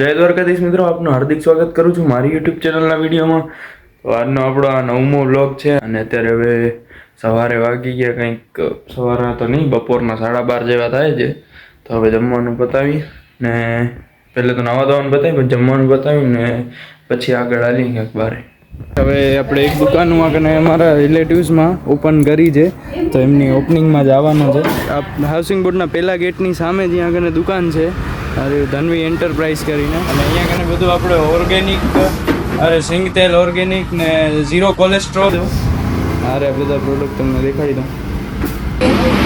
જય દ્વારકાધીશ મિત્રો, આપનું હાર્દિક સ્વાગત કરું છું મારી યુટ્યુબ ચેનલના વિડીયોમાં. તો આજનો આપણો આ 9મો વ્લોગ છે અને અત્યારે હવે સવારે વાગી ગયા કંઈક, સવારના તો નહીં, બપોરના 12:30 જેવા થાય છે. તો હવે જમવાનું પતાવી ને પહેલાં તો નાવા ધોવાનું પતાવી, પછી જમવાનું પતાવી ને પછી આગળ હાલી ક્યાંક બહાર. હવે આપણે એક દુકાનમાં કને અમારા રિલેટિવ્સમાં ઓપન કરી છે, તો એમની ઓપનિંગમાં જવાનું છે. આ હાઉસિંગ બોર્ડના પહેલા ગેટની સામે જ્યાં કને દુકાન છે, અરે ધનવી એન્ટરપ્રાઇઝ કરીને, અને અહીંયા કને બધું આપણે ઓર્ગેનિક, અરે સિંગ તેલ ઓર્ગેનિક ને ઝીરો કોલેસ્ટ્રોલ, અરે બધા પ્રોડક્ટ તમને દેખાડી દઉં.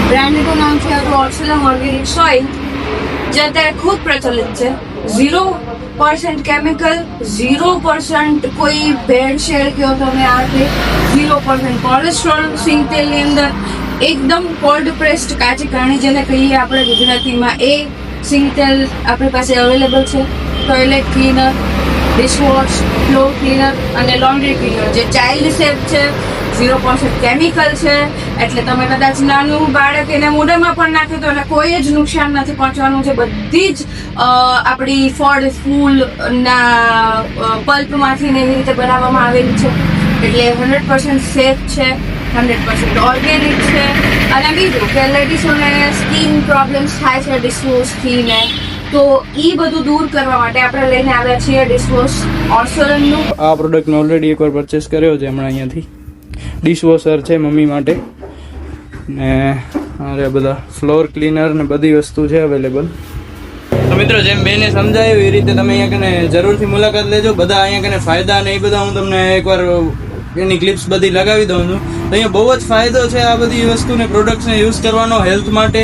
બ્રાન્ડનું નામ છે ઓર્સેલમ ઓર્ગેનિક સોઇલ, જે અત્યારે ખૂબ પ્રચલિત છે. 0% કેમિકલ, 0% કોઈ ભેળસેળ કયો તમે આ કે 0% કોલેસ્ટ્રોલ સિંગ તેલની અંદર, એકદમ કોલ્ડ પ્રેસ્ડ કાચી કાણી જેને કહીએ આપણે ગુજરાતીમાં, એ સિંગ તેલ આપણી પાસે અવેલેબલ છે. Toilet cleaner, dishwash, floor cleaner અને લોન્ડ્રી ક્લીનર, જે ચાઇલ્ડ સેફ છે, 0% કેમિકલ છે. એટલે તમે કદાચ નાનું બાળક એને મોઢામાં પણ નાખે તો એને કોઈ જ નુકસાન નથી પહોંચવાનું છે. બધી જ આપણી ફળ ફૂલના પલ્પમાંથી ને એવી રીતે બનાવવામાં આવેલી છે. એટલે 100% સેફ છે, 100% ઓર્ગેનિક છે. અને બીજું કે લેડીઝોને સ્કિન પ્રોબ્લેમ્સ થાય છે ડિશવોશથી ને, તો એ બધું દૂર કરવા માટે આપણે લઈને આવ્યા છીએ ડિશવોશ ઓર્સેલમનું. આ પ્રોડક્ટ મેં ઓલરેડી એકવાર પરચેસ કર્યો છે હમણાં અહીંયાથી. ડિશવોશર છે મમ્મી માટે, ને અરે બધા ફ્લોર ક્લીનર ને બધી વસ્તુ છે અવેલેબલ. તો મિત્રો, જેમ બેને સમજાયું એ રીતે તમે અહીંયા કને જરૂરથી મુલાકાત લેજો. બધા અહીંયા કને ફાયદા ને એ બધા હું તમને એકવાર એની ક્લિપ્સ બધી લગાવી દઉં છું. તો અહીંયા બહુ જ ફાયદો છે આ બધી વસ્તુને, પ્રોડક્ટ્સને યુઝ કરવાનો હેલ્થ માટે.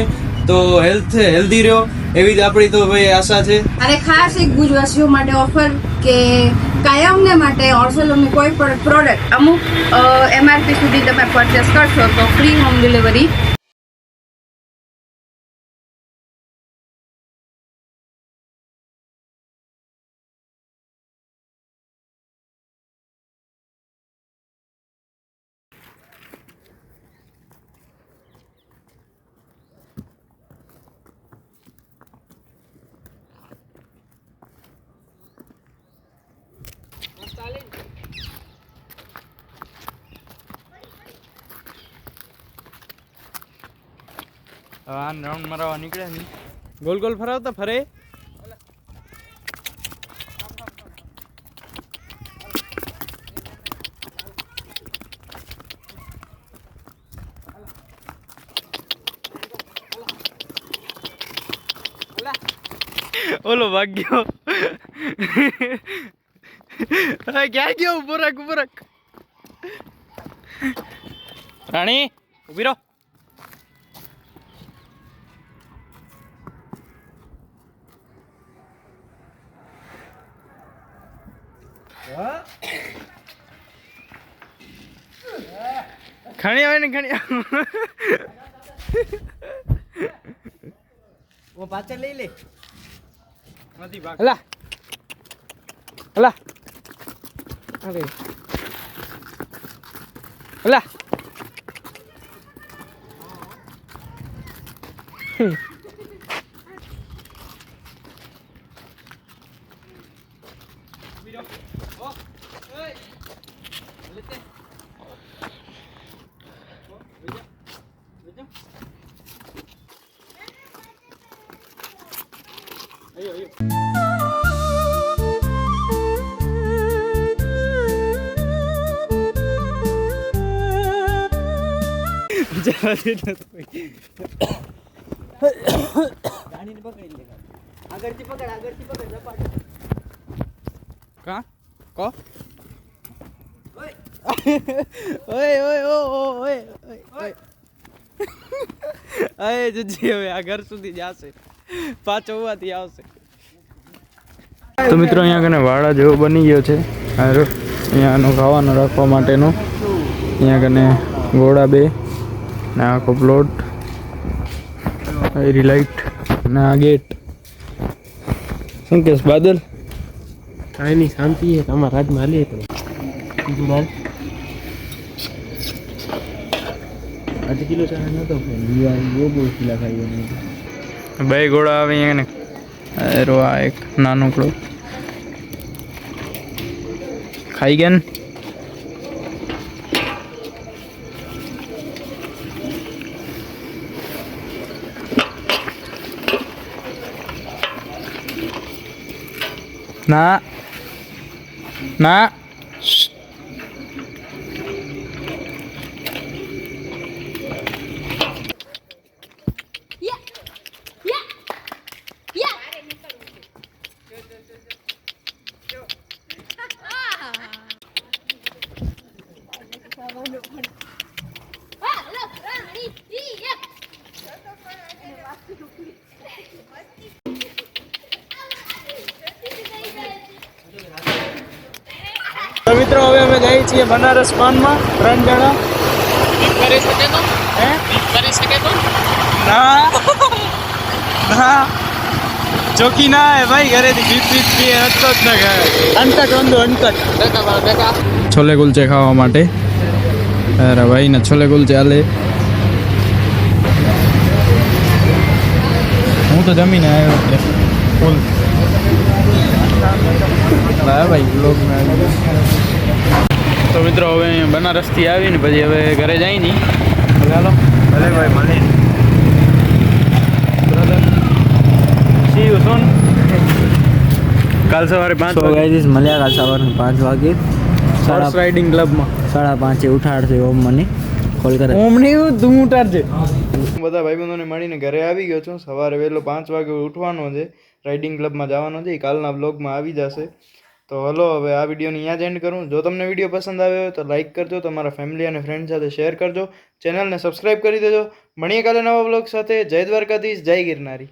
તો હેલ્ધી રહ્યો એવી જ આપણી તો ભાઈ આશા છે. અને ખાસ એક ગુજરાતીઓ માટે ઓફર કે કાયમને માટે ઓર્સેલમની કોઈ પણ પ્રોડક્ટ અમુક MRP સુધી તમે પરચેસ કરશો તો ફ્રી હોમ ડિલિવરી. આ રાઉન્ડ મારવા નીકળે ને, ગોલ ગોલ ફરાવતા ફરે. ઓલો ભાગ્યો. ક્યાં ગયો? ઉભો રાખ, ઉભો રાખ. રાણી ઉભી રહો. ખણી આવે ને, ખણી वो पाचर ले ले હલા હલા અરે હલા. गाड़ी ने पकड़ लेगा आगरती पकड़ झपाट का को ઓય ઓય ઓય ઓય અય જજી હવે આ ઘર સુધી જશે, પાછો હોવાથી આવશે. તો મિત્રો, અહીંયા કને વાડા જેવો બની ગયો છે. અહીંયાનો ખાવાનો રાખવા માટેનો, અહીંયા કને ઘોડા બે ને આખો પ્લોટ, એરી લાઈટ ને આ ગેટ. શું કેસ બાદલ? કાંઈ નહીં, શાંતિ છે. તમારા રાજમાં હાલીએ તો બીજું બાલ આટલી કિલો ચા નતો બહુ ખીલા ખાઈ. બે ઘોડા આવે અહીંયા ને, આ એક નાનો ઘોડો ખાઈ ગયા ને? ના ના તો મિત્રો હવે અમે જઈએ છીએ બનારસ પાનમાં 3 જણા. કરી શકે તો હે કરી શકે તો ના ના ચોકી ના હે ભાઈ, ઘરેથી બીપ પીએ હતો જ ના ખાય. અનકટ વંદો અનકટ છોલે કુલચે ખાવા માટે. અરે ભાઈ ને છોલે કુલચે આલે. હું તો જમીને આવ્યો એટલે ફૂલ ભાઈ બ્લોગમાં. તો મિત્રો હવે બનારસથી આવીને પછી હવે ઘરે જાય નહીં. ચાલો ભલે ભાઈ મળીએ. સી યુ સોન. કાલ સવારે 5 વાગે ગાઈસ મળ્યા કાલ સવારે 5 વાગે હોર્સ રાઇડિંગ ક્લબમાં 5:30 ઉઠાડશે ઓમ મને કોલ કરે. ઓમ નહીં તું ઉઠાડજે. બધા ભાઈબંધોને મળીને ઘરે આવી ગયો છું. સવારે વહેલો 5 વાગે ઉઠવાનો છે, રાઇડિંગ ક્લબમાં જવાનો છે. કાલના બ્લોગમાં આવી જશે. તો હલો હવે આ વિડીયોને અહીંયા જ એન્ડ કરું. જો તમને વિડીયો પસંદ આવ્યો હોય તો લાઇક કરજો, તમારા ફેમિલી અને ફ્રેન્ડ સાથે શેર કરજો, ચેનલને સબસ્ક્રાઈબ કરી દેજો. મળીએ કાલે નવા બ્લોગ સાથે. જય દ્વારકાધીશ, જય ગિરનારી.